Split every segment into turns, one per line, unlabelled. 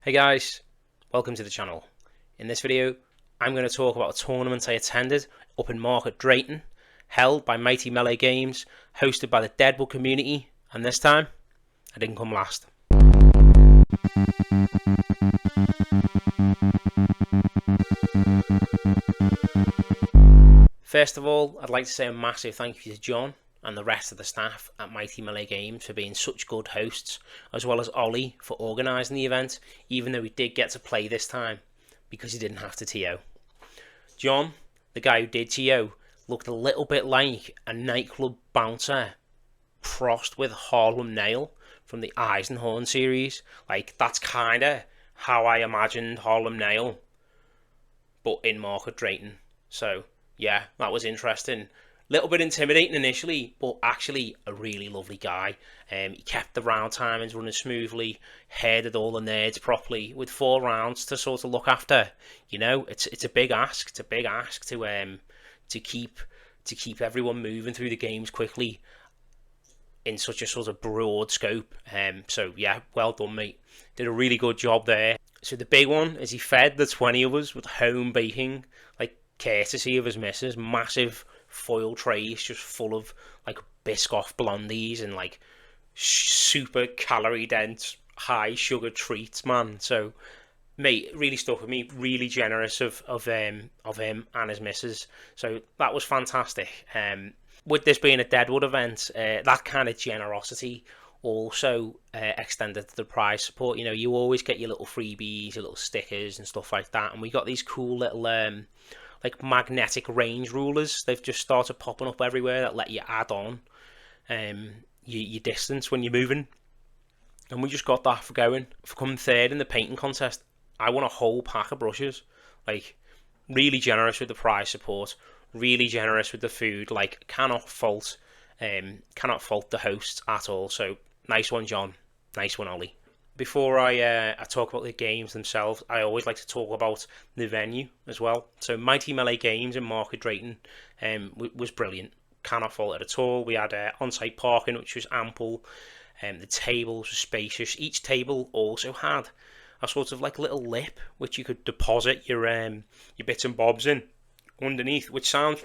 Hey guys, welcome to the channel. In this video, I'm going to talk about a tournament I attended up in Market Drayton, held by Mighty Melle Games, hosted by the Deadwood community, and this time, I didn't come last. First of all, I'd like to say a massive thank you to John and the rest of the staff at Mighty Melle Games for being such good hosts, as well as Ollie for organising the event, even though he did get to play this time, because he didn't have to TO. John, the guy who did TO, looked a little bit like a nightclub bouncer crossed with Harlon Nayl from the Eisenhorn series. Like, that's kind of how I imagined Harlon Nayl, but in Market Drayton. So, yeah, that was interesting. Little bit intimidating initially, but actually a really lovely guy. He kept the round timings running smoothly, headed all the nerds properly with 4 rounds to sort of look after. You know, it's a big ask. It's a big ask to keep everyone moving through the games quickly in such a sort of broad scope. So yeah, well done, mate. Did a really good job there. So the big one is he fed the 20 of us with home baking, like courtesy of his missus, massive foil trays just full of like Biscoff blondies and like super calorie dense high sugar treats, man. So mate, really stuck with me, really generous of him and his missus. So that was fantastic. With this being a Deadwood event, that kind of generosity also extended to the prize support. You know, you always get your little freebies, your little stickers and stuff like that, and we got these cool little like magnetic range rulers. They've just started popping up everywhere that let you add on your distance when you're moving, and we just got that for going. For coming third in the painting contest, I won a whole pack of brushes. Like, really generous with the prize support, really generous with the food. Like, cannot fault the hosts at all. So nice one, John. Nice one, Ollie. Before I talk about the games themselves, I always like to talk about the venue as well. So Mighty Melle Games in Market Drayton was brilliant. Cannot fault it at all. We had on-site parking, which was ample. The tables were spacious. Each table also had a sort of like little lip which you could deposit your bits and bobs in underneath, which sounds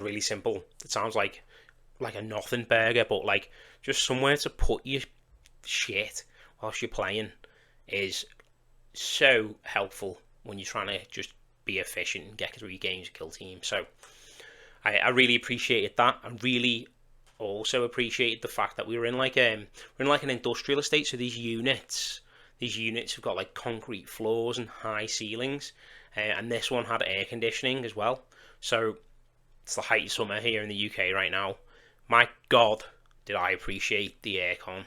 really simple. It sounds like a nothing burger, but like just somewhere to put your shit whilst you're playing is so helpful when you're trying to just be efficient and get through your games and kill teams. So I really appreciated that. I really also appreciated the fact that we were in like an industrial estate. So these units have got like concrete floors and high ceilings, and this one had air conditioning as well. So it's the height of summer here in the UK right now. My God, did I appreciate the aircon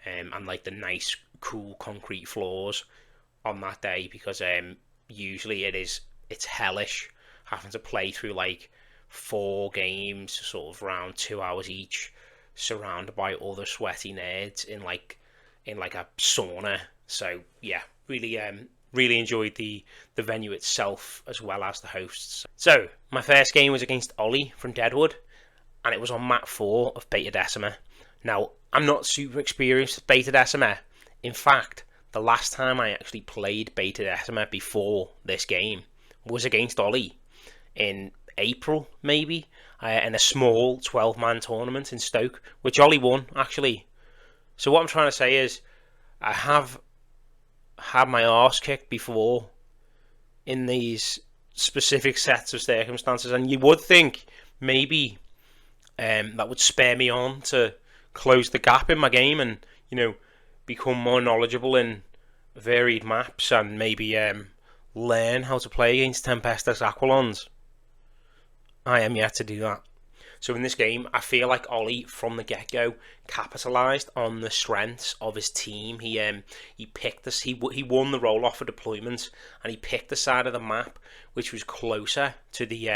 and like the nice cool concrete floors on that day, because usually it's hellish having to play through like 4 games sort of around 2 hours each, surrounded by other sweaty nerds in like a sauna. So yeah, really enjoyed the venue itself as well as the hosts. So my first game was against Ollie from Deadwood, and it was on map 4 of Beta Decima. Now, I'm not super experienced with Beta Decima. In fact, the last time I actually played Beta Decima before this game was against Ollie in April, maybe, in a small 12-man tournament in Stoke, which Ollie won, actually. So what I'm trying to say is, I have had my arse kicked before in these specific sets of circumstances, and you would think maybe that would spur me on to close the gap in my game and, you know, become more knowledgeable in varied maps and maybe learn how to play against Tempestus Aquilons. I am yet to do that. So in this game, I feel like Ollie from the get-go capitalised on the strengths of his team. He picked this. He won the roll-off for deployment, and he picked the side of the map which was closer to the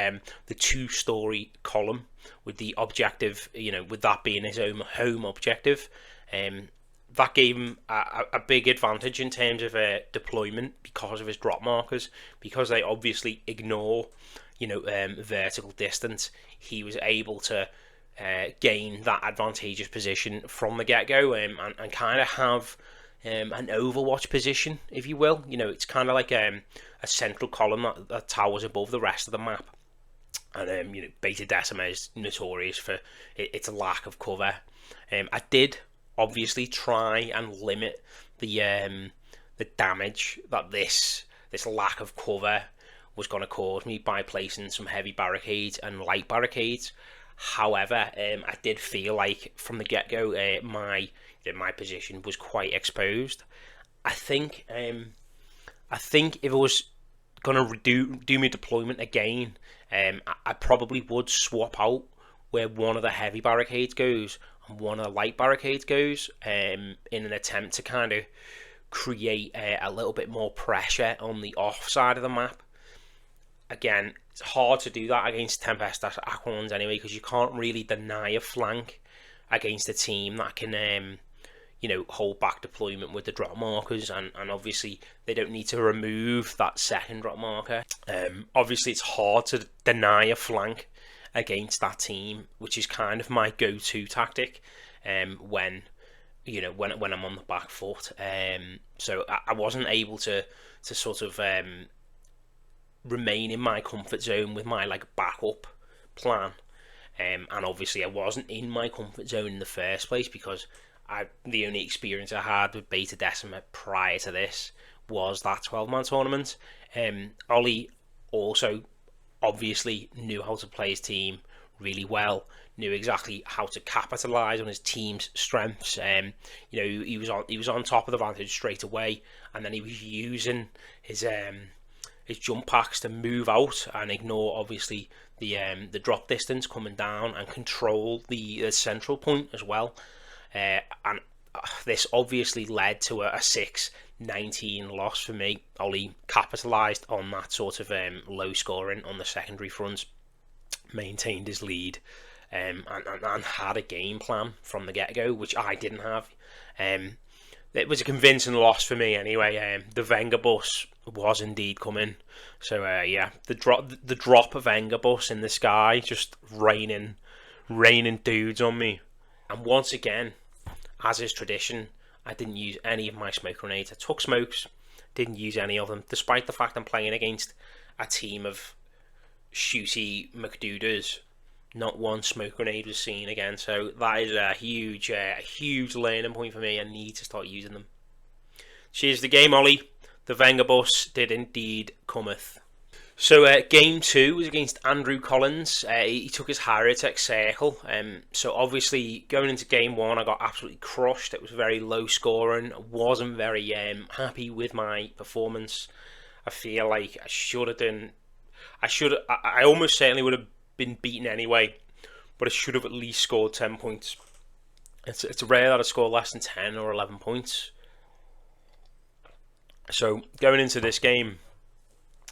2-story column, with the objective, you know, with that being his own home objective. That gave him a big advantage in terms of deployment because of his drop markers, because they obviously ignore, you know, vertical distance. He was able to gain that advantageous position from the get-go, and kind of have an Overwatch position, if you will. You know, it's kind of like a central column that towers above the rest of the map. And you know, Beta Decima is notorious for its lack of cover. I did obviously try and limit the damage that this lack of cover was going to cause me by placing some heavy barricades and light barricades. However, I did feel like from the get-go, my position was quite exposed. I think if it was gonna do my deployment again, I probably would swap out where one of the heavy barricades goes and one of the light barricades goes, in an attempt to kind of create a little bit more pressure on the off side of the map. Again, it's hard to do that against Tempest Aquilons anyway, because you can't really deny a flank against a team that can you know, hold back deployment with the drop markers, and obviously they don't need to remove that second drop marker. Obviously it's hard to deny a flank against that team, which is kind of my go-to tactic when I'm on the back foot. So I wasn't able to sort of remain in my comfort zone with my like backup plan, and obviously I wasn't in my comfort zone in the first place because the only experience I had with Beta Decima prior to this was that 12-man tournament. Ollie also obviously knew how to play his team really well, knew exactly how to capitalize on his team's strengths. You know, he was on top of the vantage straight away, and then he was using his jump packs to move out and ignore obviously the drop distance coming down and control the central point as well. And this obviously led to a 6-19 loss for me. Ollie capitalised on that sort of low scoring on the secondary front, maintained his lead, and had a game plan from the get-go, which I didn't have. It was a convincing loss for me anyway. The Venga bus was indeed coming. So yeah, the drop of Venga bus in the sky, just raining dudes on me. And once again, as is tradition, I didn't use any of my smoke grenades. I took smokes, didn't use any of them, despite the fact I'm playing against a team of shooty McDooders. Not one smoke grenade was seen again, so that is a huge learning point for me. I need to start using them. Cheers to the game, Ollie. The Venga bus did indeed cometh. So game 2 was against Andrew Collins. He took his Hierotech Circle. So obviously going into game 1, I got absolutely crushed. It was very low scoring. I wasn't very happy with my performance. I feel like I almost certainly would have been beaten anyway, but I should have at least scored 10 points. It's rare that I score less than 10 or 11 points. So going into this game,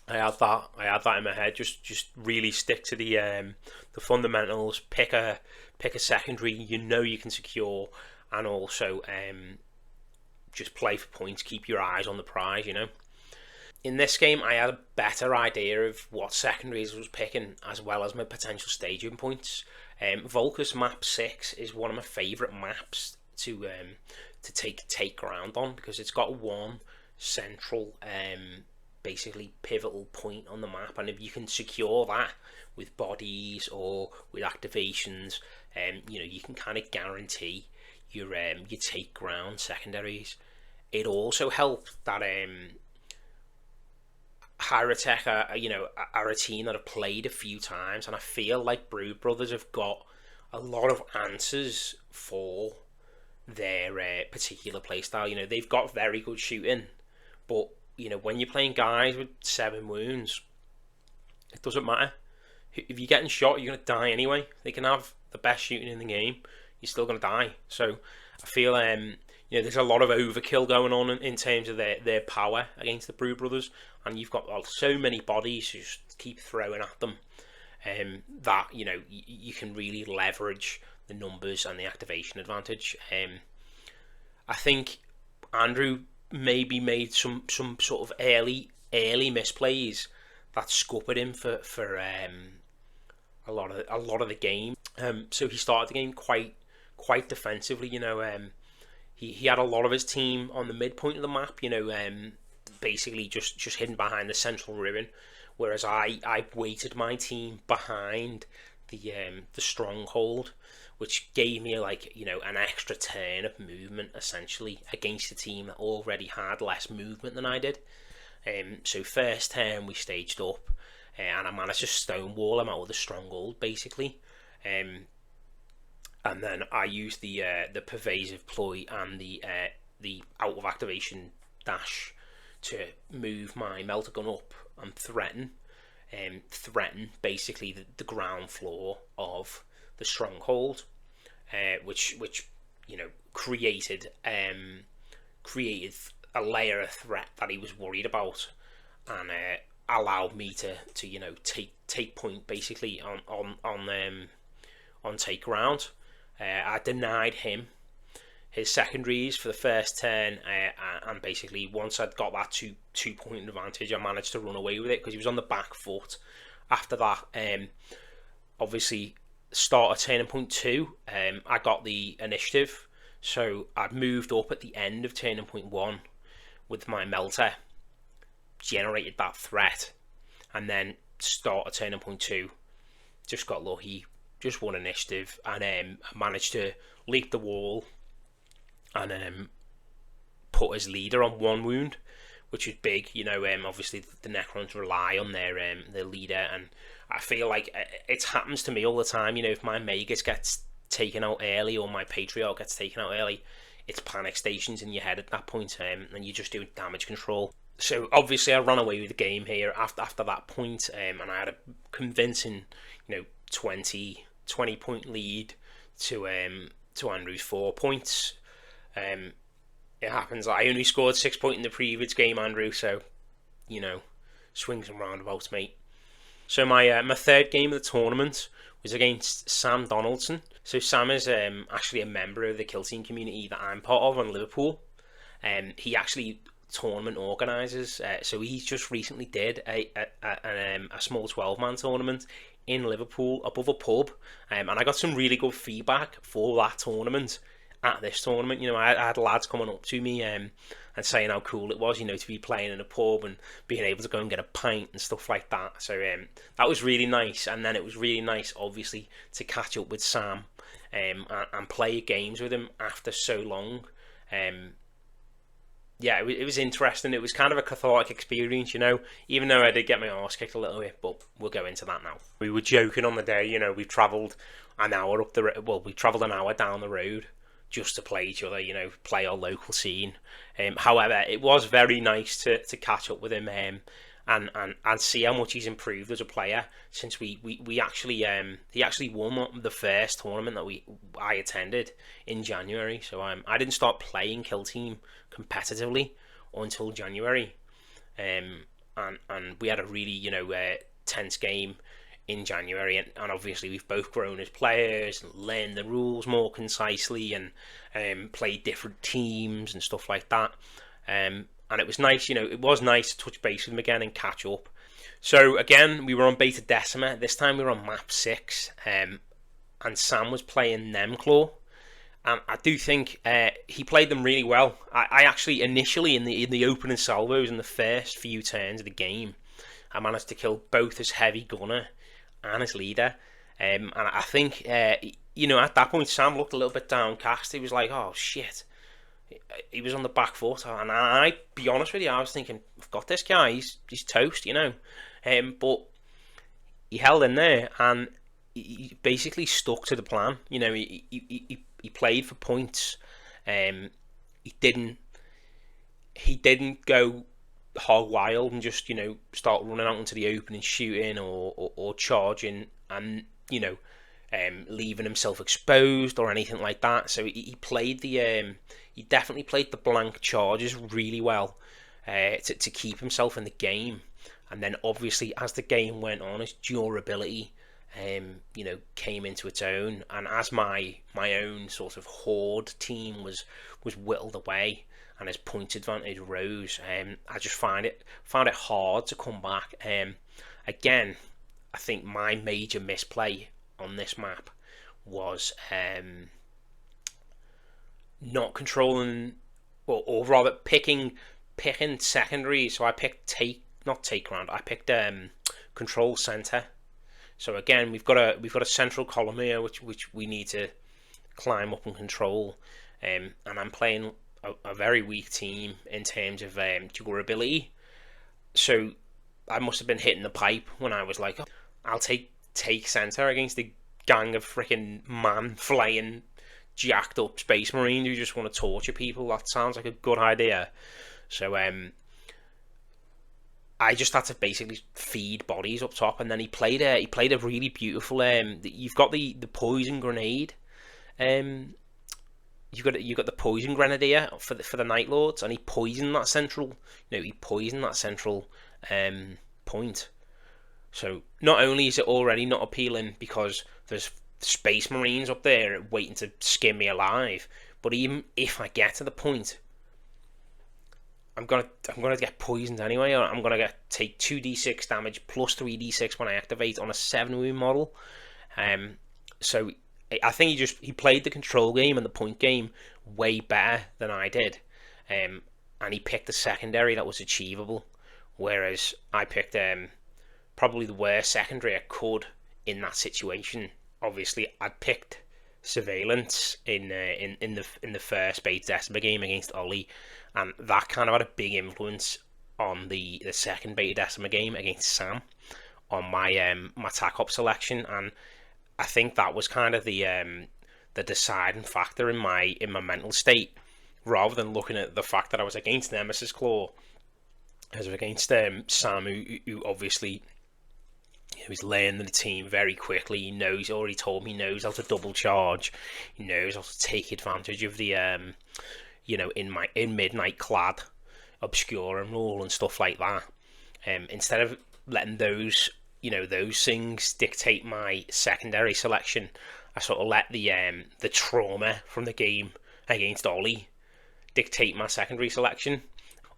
I had that in my head. Just really stick to the fundamentals. Pick a secondary you know you can secure, and also just play for points. Keep your eyes on the prize. You know. In this game, I had a better idea of what secondaries I was picking, as well as my potential staging points. Volcus map 6 is one of my favourite maps to take ground on, because it's got one central basically pivotal point on the map, and if you can secure that with bodies or with activations, you know, you can kind of guarantee your take ground secondaries. It also helped that Hierotech are a team that have played a few times, and I feel like Brood Brothers have got a lot of answers for their particular playstyle. You know, they've got very good shooting, but you know, when you're playing guys with 7 wounds, it doesn't matter. If you're getting shot, you're going to die anyway. They can have the best shooting in the game, you're still going to die. So I feel you know, there's a lot of overkill going on in terms of their power against the Brood Brothers, and you've got so many bodies you just keep throwing at them, that you know you can really leverage the numbers and the activation advantage. I think Andrew maybe made some sort of early misplays that scuppered him for a lot of the game. So he started the game quite defensively. You know, he had a lot of his team on the midpoint of the map, basically just hidden behind the central ruin, whereas I weighted my team behind the stronghold, which gave me an extra turn of movement essentially against a team that already had less movement than I did. So first turn we staged up, and I managed to stonewall him out with a stronghold basically. And then I used the pervasive ploy and the out of activation dash to move my melter gun up and threaten basically the ground floor of the stronghold, which created a layer of threat that he was worried about, and allowed me to take point basically on take ground. I denied him his secondaries for the first turn, and basically once I'd got that two point advantage, I managed to run away with it because he was on the back foot. After that, obviously start at turning point 2, I got the initiative, so I'd moved up at the end of turning point 1 with my melter, generated that threat, and then start at turning point 2, just got lucky, just won initiative, and managed to leap the wall and put his leader on 1 wound, which is big. Obviously the Necrons rely on their leader, and I feel like it happens to me all the time. If my Magus gets taken out early or my Patriarch gets taken out early, it's panic stations in your head at that point, and you're just doing damage control. So obviously I ran away with the game here after that point, and I had a convincing 20 point lead to Andrew's 4 points. It happens. I only scored 6 points in the previous game, Andrew, so swings and roundabouts, mate. So my third game of the tournament was against Sam Donaldson. So Sam is actually a member of the Kill Team community that I'm part of in Liverpool. He actually tournament organises, so he's just recently did a small 12-man tournament in Liverpool above a pub, and I got some really good feedback for that tournament. At this tournament, I had lads coming up to me and saying how cool it was, to be playing in a pub and being able to go and get a pint and stuff like that. So that was really nice. And then it was really nice, obviously, to catch up with Sam and play games with him after so long. It was interesting. It was kind of a cathartic experience, even though I did get my arse kicked a little bit, but we'll go into that now. We were joking on the day, we travelled an hour down the road just to play each other, play our local scene. However, it was very nice to catch up with him and see how much he's improved as a player since we actually he actually won the first tournament that I attended in January. So I didn't start playing Kill Team competitively until January, and we had a really tense game in January, and obviously we've both grown as players and learned the rules more concisely and played different teams and stuff like that, and it was nice, it was nice to touch base with him again and catch up. So again, we were on Beta Decima. This time we were on map 6, and Sam was playing Nemclaw, and I do think he played them really well. I actually initially in the opening salvos in the first few turns of the game, I managed to kill both his heavy gunner and his leader, and I think at that point Sam looked a little bit downcast. He was like, oh shit, he was on the back foot, and I be honest with you, I was thinking, I've got this guy, he's toast, but he held in there and he basically stuck to the plan. He played for points. He didn't go hog wild and just start running out into the open and shooting or charging and leaving himself exposed or anything like that. So he played he definitely played the blank charges really well to keep himself in the game. And then obviously as the game went on, his durability came into its own, and as my own sort of horde team was whittled away and his point advantage rose, I just found it hard to come back. Again, I think my major misplay on this map was not controlling, or rather picking secondary. So I picked not take ground. I picked control center. So again, we've got a central column here, which we need to climb up and control. And I'm playing a very weak team in terms of durability. So I must have been hitting the pipe when I was like, oh, I'll take center against the gang of freaking flying jacked up space marines who just want to torture people. That sounds like a good idea. So I just had to basically feed bodies up top, and then he played a really beautiful. You've got the poison grenade. You've got the poison grenadier for the Night Lords, and he poisoned that central. Point. So not only is it already not appealing because there's space marines up there waiting to skin me alive, but even if I get to the point, I'm gonna get poisoned anyway, or I'm gonna take 2d6 damage plus 3d6 when I activate on a 7-wound model. So I think he played the control game and the point game way better than I did, and he picked a secondary that was achievable, whereas I picked probably the worst secondary I could in that situation. Obviously, I picked surveillance in the first beta Decima game against Ollie, and that kind of had a big influence on the second beta Decima game against Sam on my my tac op selection, and I think that was kind of the deciding factor in my mental state, rather than looking at the fact that I was against Nemesis Claw, as against Sam, who obviously he's learning the team very quickly. He already told me he knows how to double charge. He knows how to take advantage of the in midnight clad obscura rule and stuff like that. Instead of letting those things dictate my secondary selection, I sort of let the trauma from the game against Ollie dictate my secondary selection.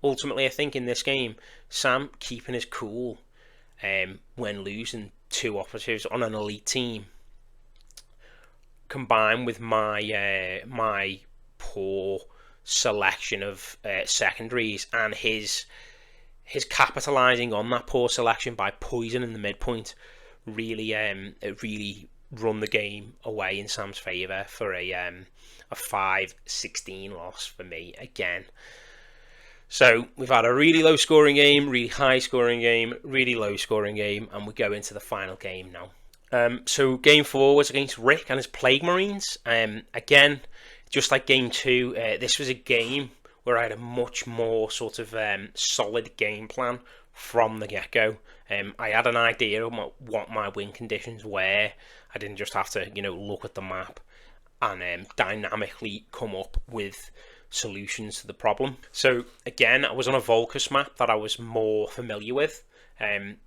Ultimately, I think in this game, Sam keeping his cool when losing 2 operatives on an elite team, combined with my poor selection of secondaries and his capitalising on that poor selection by poisoning the midpoint, really run the game away in Sam's favour for a 5-16 loss for me again. So we've had a really low scoring game, really high scoring game, really low scoring game, and we go into the final game now. So game 4 was against Rick and his Plague Marines. Again, just like game 2, this was a game where I had a much more sort of solid game plan from the get-go. I had an idea of what my win conditions were. I didn't just have to, look at the map and dynamically come up with solutions to the problem. So again, I was on a Volcus map that I was more familiar with.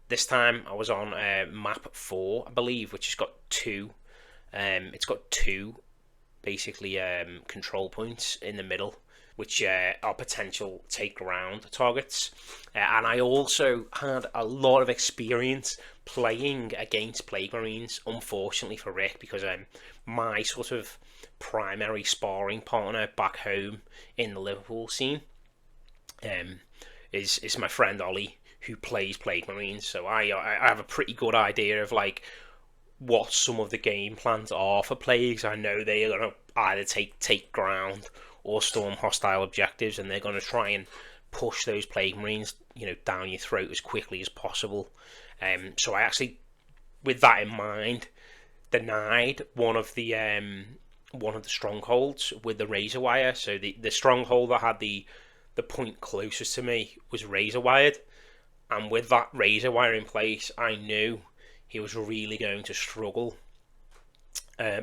This time I was on map 4, I believe, which has got 2. It's got 2 basically control points in the middle, which are potential take ground targets. And I also had a lot of experience playing against Plague Marines, unfortunately for Rick, because my sort of primary sparring partner back home in the Liverpool scene is my friend Ollie, who plays Plague Marines. So I have a pretty good idea of like what some of the game plans are for Plagues. I know they're going to either take ground or storm hostile objectives, and they're going to try and push those Plague Marines down your throat as quickly as possible. So I actually, with that in mind, denied one of the strongholds with the razor wire. So the stronghold that had the point closest to me was razor wired, and with that razor wire in place, I knew he was really going to struggle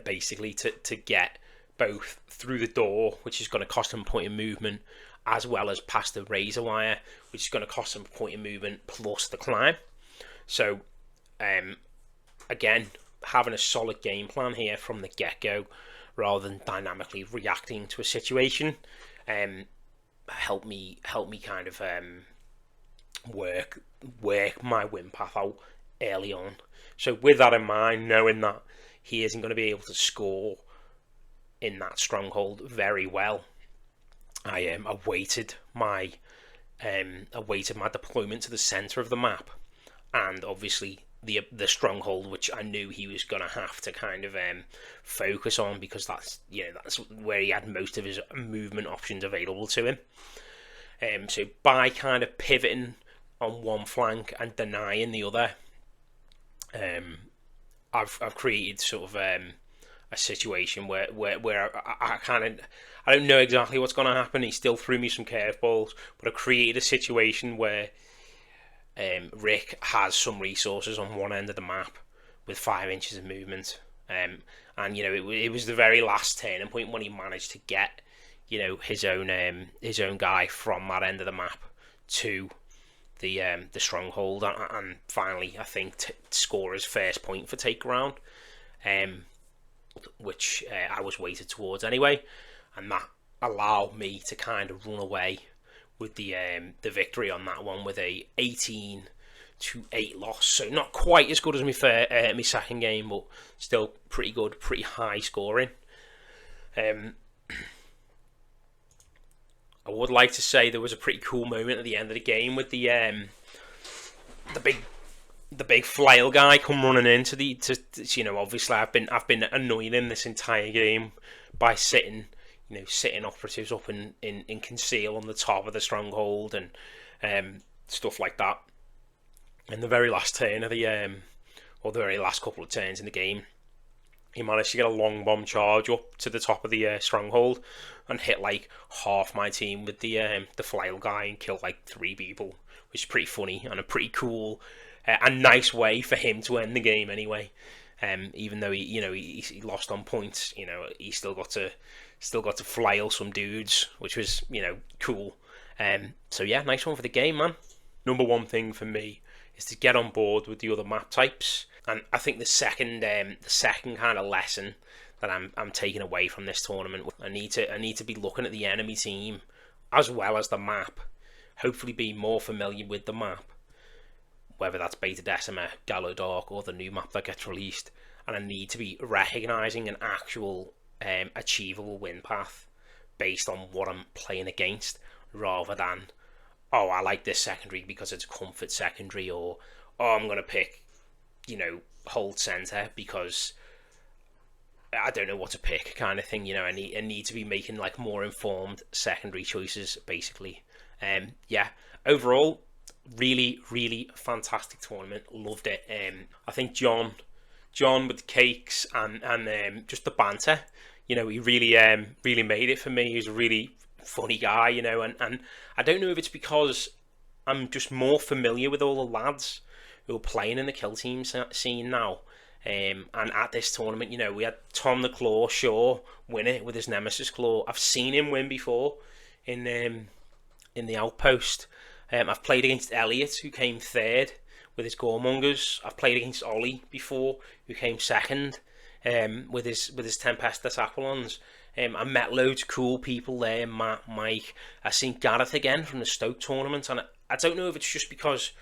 basically to get both through the door, which is going to cost him a point of movement, as well as past the razor wire, which is going to cost him a point of movement plus the climb. So again, having a solid game plan here from the get-go rather than dynamically reacting to a situation helped me kind of work my win path out early on. So with that in mind, knowing that he isn't going to be able to score in that stronghold very well. I awaited my deployment to the centre of the map, and obviously the stronghold, which I knew he was going to have to kind of focus on, because that's where he had most of his movement options available to him. So by kind of pivoting on one flank and denying the other, I've created sort of a situation where I don't know exactly what's going to happen. He still threw me some curveballs, but I've created a situation where Rick has some resources on one end of the map with 5 inches of movement, and it was the very last turning point when he managed to get his own guy from that end of the map to the stronghold, and finally I think score his first point for take ground, which I was weighted towards anyway, and that allowed me to kind of run away with the victory on that one with a 18-8 loss. So not quite as good as my second game, but still pretty good, pretty high scoring. I would like to say there was a pretty cool moment at the end of the game with the big flail guy come running into obviously I've been annoying him this entire game by sitting operatives up in conceal on the top of the stronghold and stuff like that. In the very last turn of the very last couple of turns in the game, he managed to get a long bomb charge up to the top of the stronghold and hit like half my team with the flail guy and kill like 3 people, which is pretty funny and a pretty cool and nice way for him to end the game anyway. Even though he lost on points, he still got to flail some dudes, which was cool. So yeah, nice one for the game, man. Number one thing for me is to get on board with the other map types, and I think the second kind of lesson that I'm taking away from this tournament, I need to be looking at the enemy team as well as the map. Hopefully, be more familiar with the map, whether that's Beta Decima, Gallo Dark, or the new map that gets released, and I need to be recognising an actual achievable win path based on what I'm playing against, rather than, oh, I like this secondary because it's a comfort secondary, or I'm going to pick, hold centre because I don't know what to pick, kind of thing. I need to be making like more informed secondary choices, basically. Yeah, overall, really, really fantastic tournament. Loved it. I think John with the cakes and just the banter, he really made it for me. He was a really funny guy, and I don't know if it's because I'm just more familiar with all the lads who are playing in the kill team scene now. And at this tournament, we had Tom the Claw Shaw win it with his Nemesis Claw. I've seen him win before in the Outpost. I've played against Elliot, who came third with his Goremongers. I've played against Ollie before, who came second with his Tempestus Apollons. I met loads of cool people there, Matt, Mike. I've seen Gareth again from the Stoke tournament, and I don't know if it's just because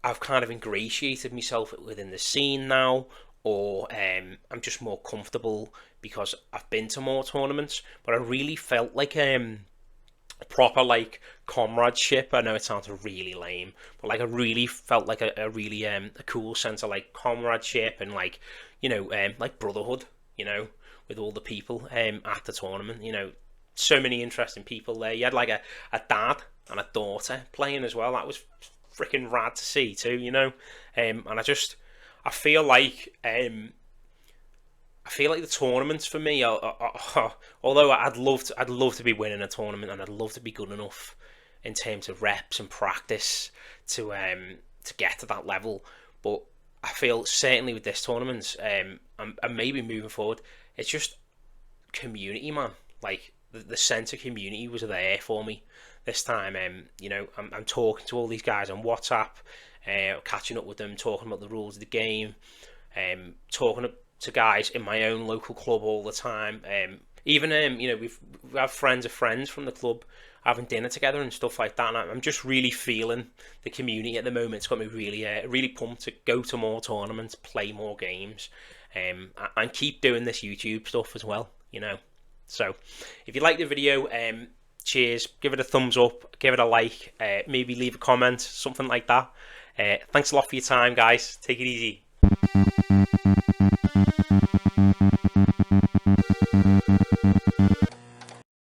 I've kind of ingratiated myself within the scene now, or I'm just more comfortable because I've been to more tournaments, but I really felt like proper like comradeship. I know it sounds really lame, but like I really felt like a really a cool sense of like comradeship and like like brotherhood, with all the people at the tournament. So many interesting people there. You had like a dad and a daughter playing as well. That was freaking rad to see too, and I feel like the tournaments for me are although I'd love to be winning a tournament, and I'd love to be good enough in terms of reps and practice to get to that level, but I feel certainly with this tournament and maybe moving forward, it's just community, man. Like the sense of community was there for me this time. I'm talking to all these guys on WhatsApp, catching up with them, talking about the rules of the game, talking to guys in my own local club all the time. Even we have friends of friends from the club having dinner together and stuff like that. And I'm just really feeling the community at the moment. It's got me really pumped to go to more tournaments, play more games, and keep doing this YouTube stuff as well. you know. So if you like the video, cheers, give it a thumbs up, give it a like, maybe leave a comment, something like that. Thanks a lot for your time, guys. Take it easy.